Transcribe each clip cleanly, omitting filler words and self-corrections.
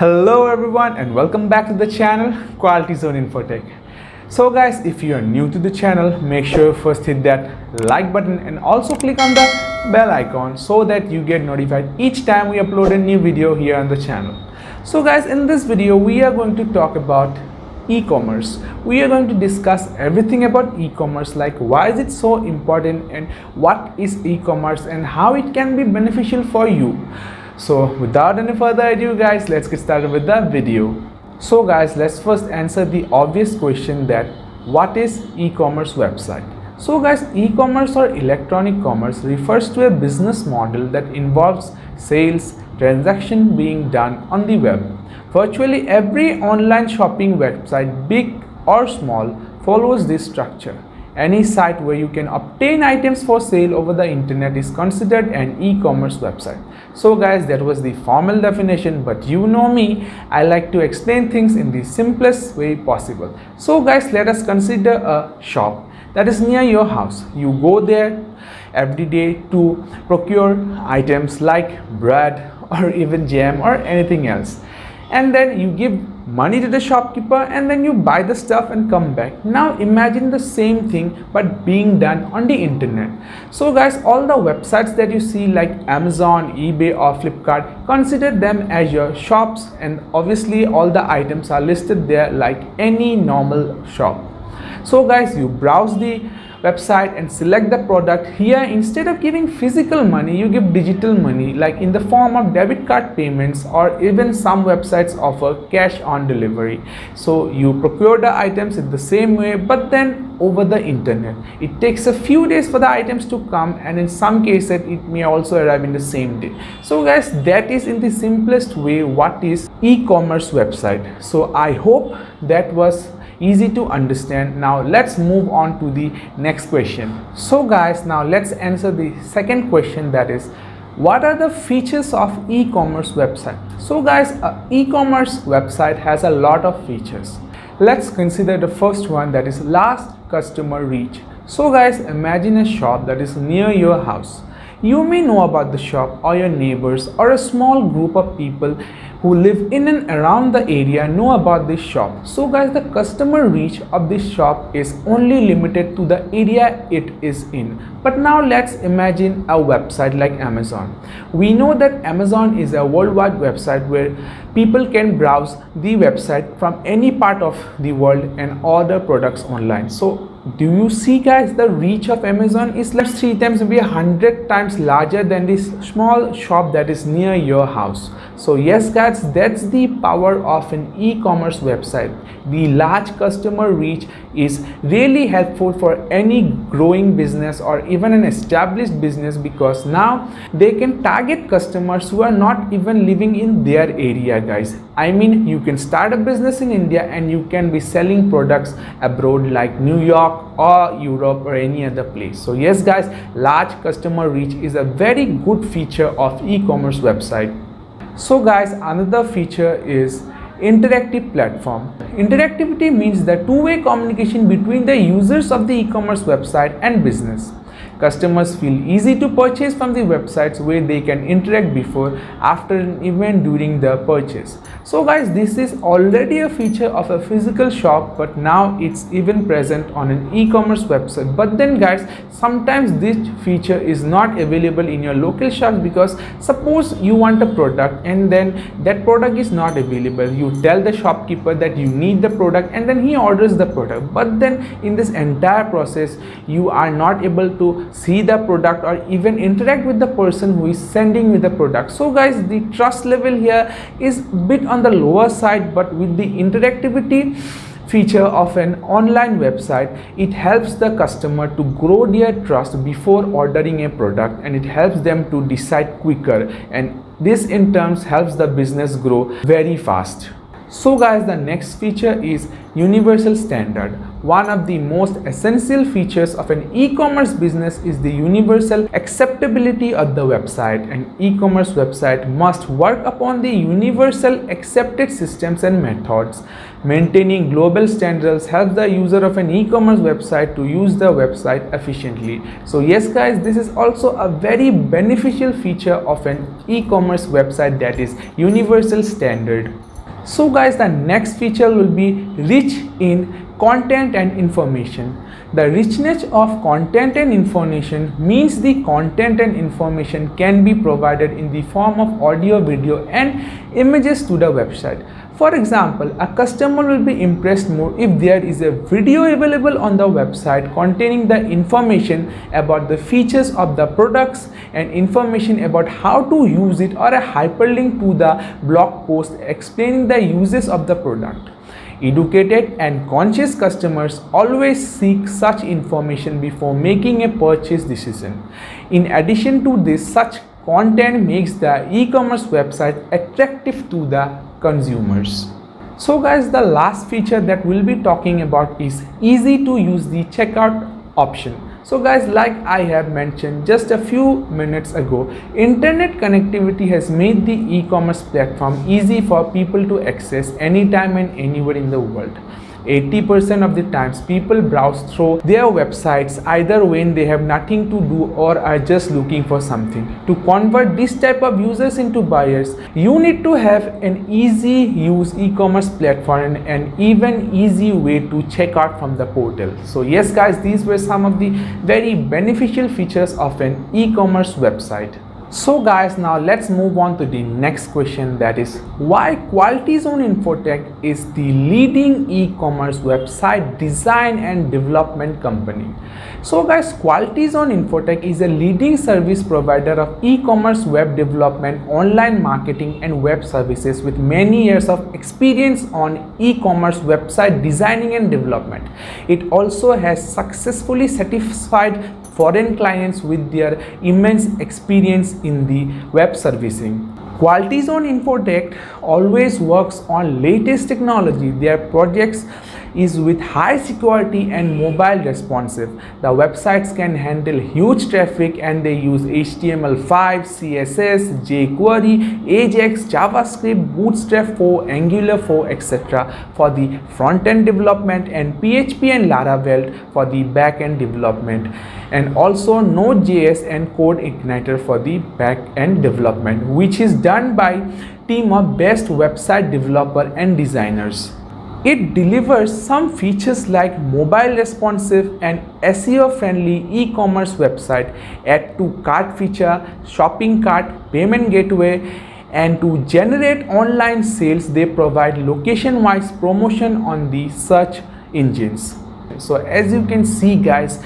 Hello everyone and welcome back to the channel Quality Zone Infotech. So guys, if you are new to the channel, make sure you first hit that like button and also click on the bell icon so that you get notified each time we upload a new video here on the channel. So guys, in this video we are going to talk about e-commerce. We are going to discuss everything about e-commerce, like why is it so important and what is e-commerce and how it can be beneficial for you. So without any further ado guys, let's get started with the video. So guys, let's first answer the obvious question that what is e-commerce website. So guys, e-commerce or electronic commerce refers to a business model that involves sales, transaction being done on the web. Virtually every online shopping website, big or small, follows this structure. Any site where you can obtain items for sale over the internet is considered an e-commerce website. So guys, that was the formal definition, but you know me, I like to explain things in the simplest way possible. So guys, let us consider a shop that is near your house. You go there every day to procure items like bread or even jam or anything else, and then you give money to the shopkeeper and then you buy the stuff and come back. Now imagine the same thing but being done on the internet. So guys, all the websites that you see like Amazon, eBay or Flipkart, consider them as your shops, and obviously all the items are listed there like any normal shop. So guys, you browse the website and select the product. Here, instead of giving physical money, you give digital money like in the form of debit card payments, or even some websites offer cash on delivery. So you procure the items in the same way but then over the internet. It takes a few days for the items to come, and in some cases it may also arrive in the same day. So guys, that is in the simplest way what is e-commerce website. So I hope that was easy to understand. Now let's move on to the next question. So guys, now let's answer the second question, that is, what are the features of e-commerce website? So guys, a e-commerce website has a lot of features. Let's consider the first one, that is last customer reach. So guys, imagine a shop that is near your house. You may know about the shop, or your neighbors or a small group of people who live in and around the area know about this shop. So guys, the customer reach of this shop is only limited to the area it is in. But now let's imagine a website like Amazon. We know that Amazon is a worldwide website where people can browse the website from any part of the world and order products online. So do you see guys, the reach of Amazon is like 3 times, maybe 100 times larger than this small shop that is near your house. So yes guys, that's the power of an e-commerce website. The large customer reach is really helpful for any growing business or even an established business, because now they can target customers who are not even living in their area guys. I mean, you can start a business in India and you can be selling products abroad like New York or Europe or any other place. So yes guys, large customer reach is a very good feature of e-commerce website. So guys, another feature is interactive platform. Interactivity means the two-way communication between the users of the e-commerce website and business. Customers feel easy to purchase from the websites where they can interact before, after, and even during the purchase. So guys, this is already a feature of a physical shop, but now it's even present on an e-commerce website. But then guys, sometimes this feature is not available in your local shop, because suppose you want a product and then that product is not available. You tell the shopkeeper that you need the product and then he orders the product, but then in this entire process you are not able to see the product or even interact with the person who is sending you the product. So guys, the trust level here is a bit on the lower side, but with the interactivity feature of an online website, it helps the customer to grow their trust before ordering a product, and it helps them to decide quicker, and this in turn helps the business grow very fast. So guys, the next feature is universal standard. One of the most essential features of an e-commerce business is the universal acceptability of the website. An e-commerce website must work upon the universal accepted systems and methods. Maintaining global standards helps the user of an e-commerce website to use the website efficiently. So yes guys, this is also a very beneficial feature of an e-commerce website, that is universal standard. So guys, the next feature will be rich in content and information. The richness of content and information means the content and information can be provided in the form of audio, video and images to the website. For example, a customer will be impressed more if there is a video available on the website containing the information about the features of the products and information about how to use it, or a hyperlink to the blog post explaining the uses of the product. Educated and conscious customers always seek such information before making a purchase decision. In addition to this, such content makes the e-commerce website attractive to the consumers. So guys, the last feature that we'll be talking about is easy to use the checkout option. So guys, like I have mentioned just a few minutes ago, internet connectivity has made the e-commerce platform easy for people to access anytime and anywhere in the world. 80% of the times people browse through their websites either when they have nothing to do or are just looking for something. To convert this type of users into buyers, you need to have an easy use e-commerce platform and even easy way to check out from the portal. So yes guys, these were some of the very beneficial features of an e-commerce website. So guys, now let's move on to the next question, that is why Quality Zone Infotech is the leading e-commerce website design and development company. So guys, Quality Zone Infotech is a leading service provider of e-commerce web development, online marketing and web services with many years of experience on e-commerce website designing and development. It also has successfully satisfied foreign clients with their immense experience in the web servicing. Quality Zone Infotech always works on latest technology. Their projects is with high security and mobile responsive. The websites can handle huge traffic and they use HTML5, CSS, jQuery, Ajax, JavaScript, Bootstrap 4, Angular 4, etc. for the front-end development and PHP and Laravel for the back-end development, and also Node.js and Code Igniter for the back-end development, which is done by team of best website developer and designers. It delivers some features like mobile responsive and SEO friendly e-commerce website, add to cart feature, shopping cart, payment gateway, and to generate online sales they provide location wise promotion on the search engines. So as you can see guys,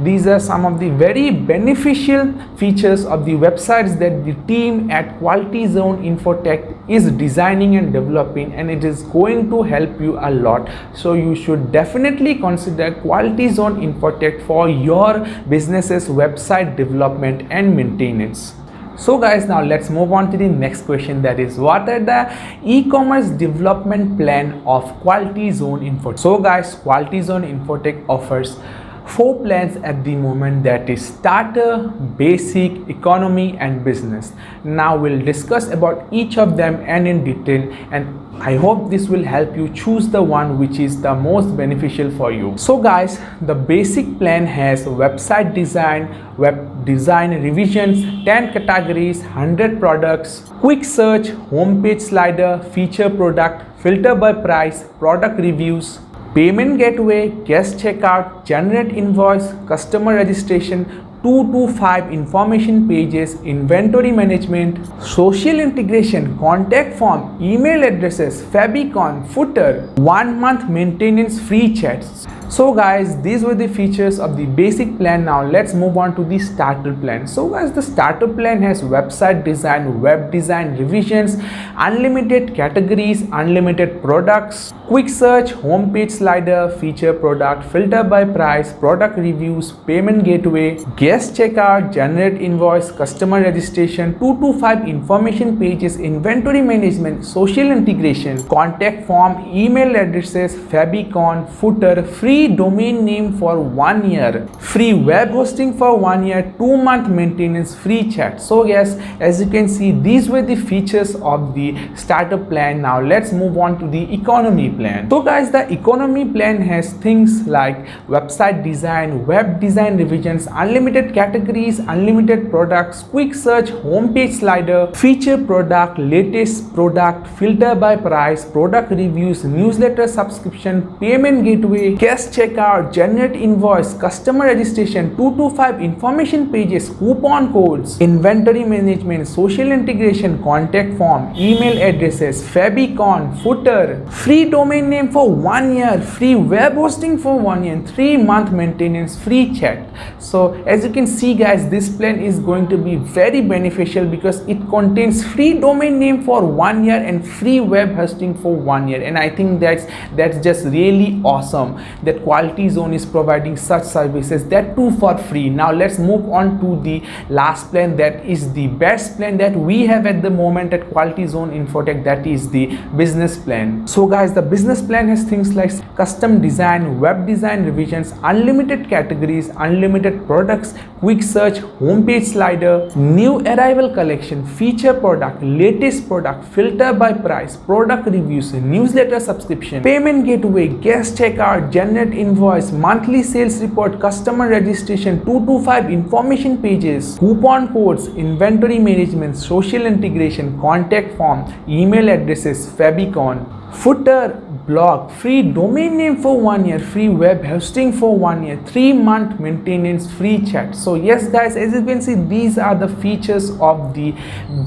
these are some of the very beneficial features of the websites that the team at Quality Zone Infotech is designing and developing, and it is going to help you a lot. So you should definitely consider Quality Zone Infotech for your business's website development and maintenance. So guys, now let's move on to the next question, that is what are the e-commerce development plan of Quality Zone Infotech. So guys, Quality Zone Infotech offers 4 plans at the moment, that is starter, basic, economy and business. Now we'll discuss about each of them and in detail, and I hope this will help you choose the one which is the most beneficial for you. So guys, the basic plan has website design, web design revisions, 10 categories, 100 products, quick search, homepage slider, feature product, filter by price, product reviews, payment gateway, guest checkout, generate invoice, customer registration, 2 to 5 information pages, inventory management, social integration, contact form, email addresses, favicon, footer, 1 month maintenance free chats. So guys, these were the features of the basic plan. Now let's move on to the starter plan. So guys, the starter plan has website design, web design revisions, unlimited categories, unlimited products, quick search, homepage slider, feature product, filter by price, product reviews, payment gateway, guest checkout, generate invoice, customer registration, 2 to 5 information pages, inventory management, social integration, contact form, email addresses, favicon, footer, free free domain name for 1 year, free web hosting for 1 year, 2-month maintenance, free chat. So yes, as you can see, these were the features of the starter plan. Now let's move on to the economy plan. So guys, the economy plan has things like website design, web design revisions, unlimited categories, unlimited products, quick search, homepage slider, feature product, latest product, filter by price, product reviews, newsletter subscription, payment gateway, guest checkout, generate invoice, customer registration, 225 information pages, coupon codes, inventory management, social integration, contact form, email addresses, favicon, footer, free domain name for 1 year, free web hosting for 1 year, 3-month maintenance, free chat. So as you can see guys, this plan is going to be very beneficial because it contains free domain name for 1 year and free web hosting for 1 year, and I think that's just really awesome that Quality Zone is providing such services, that too for free. Now let's move on to the last plan, that is the best plan that we have at the moment at Quality Zone Infotech, that is the business plan. So guys, the business plan has things like custom design, web design revisions, unlimited categories, unlimited products, quick search, homepage slider, new arrival collection, feature product, latest product, filter by price, product reviews, newsletter subscription, payment gateway, guest checkout, generate invoice, monthly sales report, customer registration, 225 information pages, coupon codes, inventory management, social integration, contact form, email addresses, favicon, footer, blog, free domain name for 1 year, free web hosting for 1 year, 3-month maintenance, free chat. So yes guys, as you can see, these are the features of the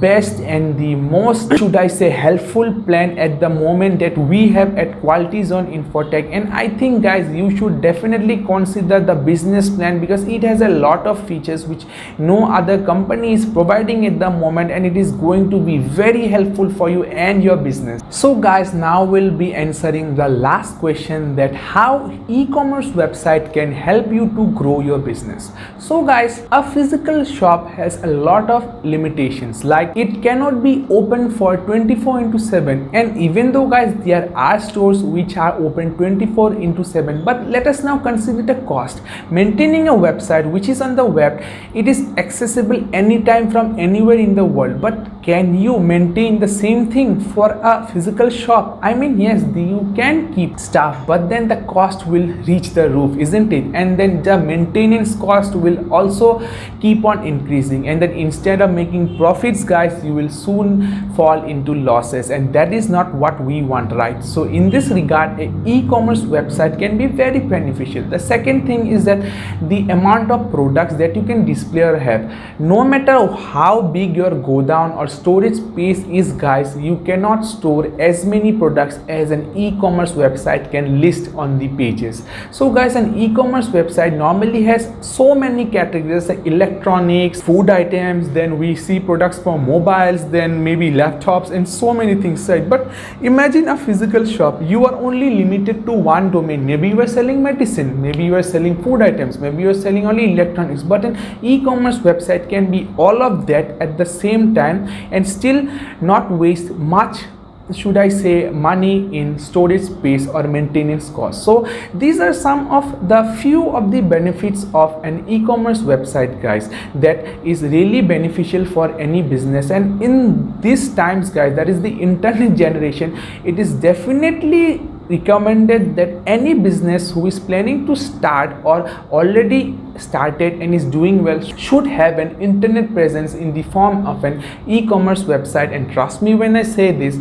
best and the most, should I say, helpful plan at the moment that we have at Quality Zone Infotech. And I think guys, you should definitely consider the business plan because it has a lot of features which no other company is providing at the moment, and it is going to be very helpful for you and your business. So guys, now we'll be answering the last question, that how e-commerce website can help you to grow your business. So guys, a physical shop has a lot of limitations, like it cannot be open for 24/7, and even though guys there are stores which are open 24/7, but let us now consider the cost. Maintaining a website which is on the web, it is accessible anytime from anywhere in the world, but can you maintain the same thing for a physical shop? I mean, yes, you can keep staff, but then the cost will reach the roof, isn't it? And then the maintenance cost will also keep on increasing, and then instead of making profits guys, you will soon fall into losses, and that is not what we want, right? So in this regard, an e-commerce website can be very beneficial. The second thing is that the amount of products that you can display or have, no matter how big your go down or storage space is guys, you cannot store as many products as an e-commerce website can list on the pages. So guys, an e-commerce website normally has so many categories like electronics, food items, then we see products for mobiles, then maybe laptops, and so many things, right? But imagine a physical shop, you are only limited to one domain. Maybe you are selling medicine, maybe you are selling food items, maybe you are selling only electronics, but an e-commerce website can be all of that at the same time and still not waste much, should I say, money in storage space or maintenance costs. So these are some of the few of the benefits of an e-commerce website guys, that is really beneficial for any business. And in these times guys, that is the internet generation, it is definitely recommended that any business who is planning to start or already started and is doing well should have an internet presence in the form of an e-commerce website. And trust me when I say this,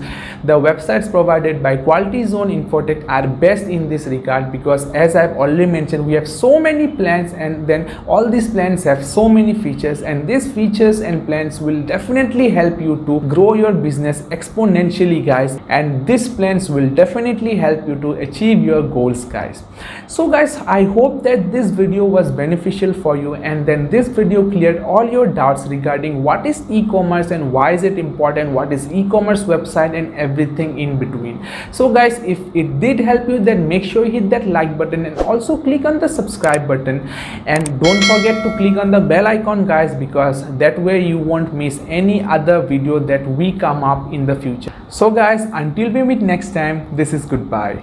the websites provided by Quality Zone Infotech are best in this regard, because as I've already mentioned, we have so many plans, and then all these plans have so many features, and these features and plans will definitely help you to grow your business exponentially guys, and these plans will definitely help you to achieve your goals guys. So guys, I hope that this video was beneficial for you, and then this video cleared all your doubts regarding what is e-commerce and why is it important, what is e-commerce website, and everything in between. So guys, if it did help you, then make sure you hit that like button and also click on the subscribe button, and don't forget to click on the bell icon guys, because that way you won't miss any other video that we come up in the future. So guys, until we meet next time, this is goodbye.